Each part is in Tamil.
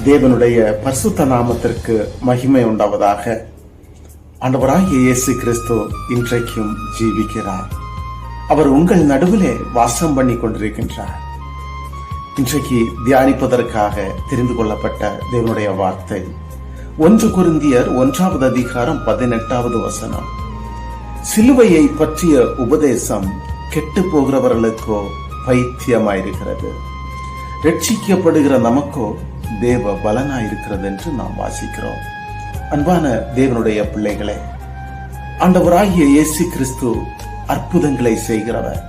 தேவனுடைய பரிசுத்த நாமத்திற்கு மகிமை உண்டாவதாக. ஆண்டவராகிய இயேசு கிறிஸ்து இன்றைக்கும் ஜீவிக்கிறார். அவர் உங்கள் நடுவிலே வாசம் பண்ணி கொண்டிருக்கின்றார். இன்றைக்கு தியானிப்பதற்காக தெரிந்து கொள்ளப்பட்ட தேவனுடைய வார்த்தை 1 கொரிந்தியர் 1வது அதிகாரம் 18வது வசனம். சிலுவையை பற்றிய உபதேசம் கெட்டு போகிறவர்களுக்கோ பைத்தியமாயிருக்கிறது, ரட்சிக்கப்படுகிற நமக்கோ தேவ பலனாயிருக்கிறது என்று நாம் வாசிக்கிறோம். அன்பான தேவனுடைய பிள்ளைகளே, ஆண்டவராகிய இயேசு கிறிஸ்து அற்புதங்களை செய்கிறவர்,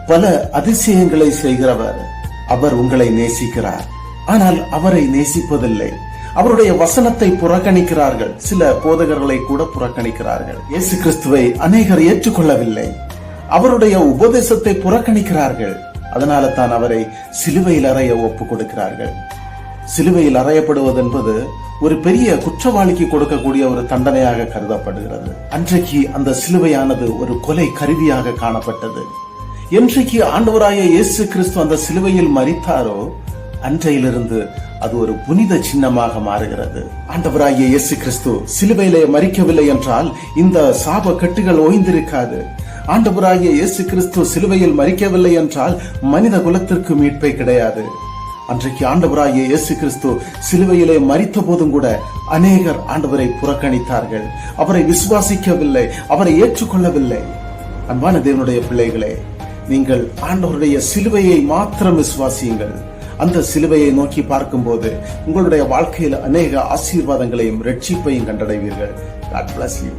பல அதிசயங்களை செய்கிறவர். அவர் உங்களை நேசிக்கிறார். ஆனால் அவரை நேசிப்பதில்லை. அவருடைய வசனத்தை புறக்கணிக்கிறார்கள். சில போதகர்களை கூட புறக்கணிக்கிறார்கள். இயேசு கிறிஸ்துவை அநேகர் ஏற்றுக்கொள்ளவில்லை. அவருடைய உபதேசத்தை புறக்கணிக்கிறார்கள். அதனால தான் அவரை சிலுவையில் அறைய ஒப்பு கொடுக்கிறார்கள். சிலுவையில் அறையப்படுவது என்பது ஒரு பெரிய குற்றவாளிக்கு கொடுக்கக்கூடிய ஒரு தண்டனையாக கருதப்படுகிறது. அன்றைக்கு அந்த சிலுவையானது ஒரு கொலை கருவியாக காணப்பட்டது. என்றைக்கு ஆண்டவராகிய இயேசு கிறிஸ்து அந்த சிலுவையில் மரித்தாரோ அன்றையிலிருந்து அது ஒரு புனித சின்னமாக மாறுகிறது. ஆண்டவராகிய இயேசு கிறிஸ்து சிலுவையிலே மரிக்கவில்லை என்றால் இந்த சாப கட்டுகள் ஓய்ந்திருக்காது. ஆண்டவராகிய இயேசு கிறிஸ்து சிலுவையில் மரிக்கவில்லை என்றால் மனித குலத்திற்கு மீட்பே கிடையாது. அன்றைக்கு ஆண்டவராகிய இயேசு கிறிஸ்து சிலுவையிலே மரித்த போதும் கூட அநேகர் ஆண்டவரை புறக்கணித்தார்கள். அவரை விசுவாசிக்கவில்லை, அவரை ஏற்றுக்கொள்ளவில்லை. அன்பான தேவனுடைய பிள்ளைகளே, நீங்கள் ஆண்டவருடைய சிலுவையை மாத்திரம் விசுவாசியுங்கள். அந்த சிலுவையை நோக்கி பார்க்கும்போது உங்களுடைய வாழ்க்கையில் அநேக ஆசீர்வாதங்களையும் ரட்சிப்பையும் கண்டடைவீர்கள். God bless you.